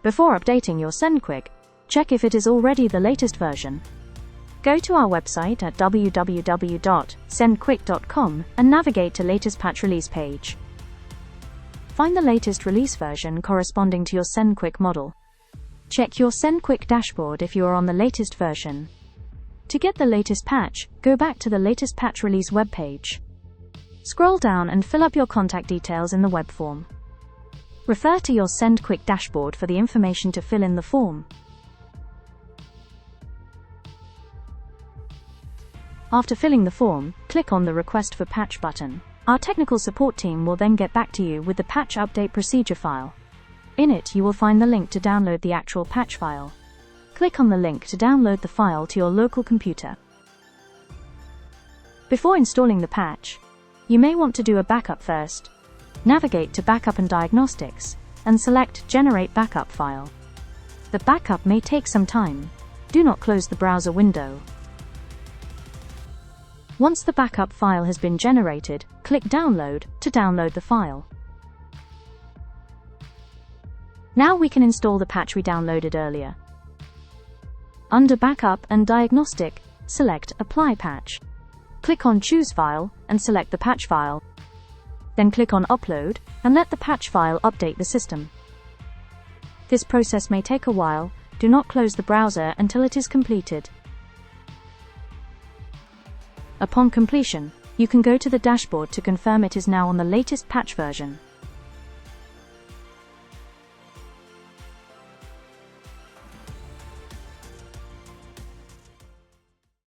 Before updating your SendQuick, check if it is already the latest version. Go to our website at www.sendquick.com and navigate to latest patch release page. Find the latest release version corresponding to your SendQuick model. Check your SendQuick dashboard if you are on the latest version. To get the latest patch, go back to the latest patch release webpage. Scroll down and fill up your contact details in the web form. Refer to your SendQuick dashboard for the information to fill in the form. After filling the form, click on the Request for Patch button. Our technical support team will then get back to you with the patch update procedure file. In it, you will find the link to download the actual patch file. Click on the link to download the file to your local computer. Before installing the patch, you may want to do a backup first. Navigate to Backup and Diagnostics, and select Generate Backup File. The backup may take some time. Do not close the browser window. Once the backup file has been generated, click Download to download the file. Now we can install the patch we downloaded earlier. Under Backup and Diagnostic, select Apply Patch. Click on Choose File and select the patch file. Then click on Upload and let the patch file update the system. This process may take a while. Do not close the browser until it is completed. Upon completion, you can go to the dashboard to confirm it is now on the latest patch version.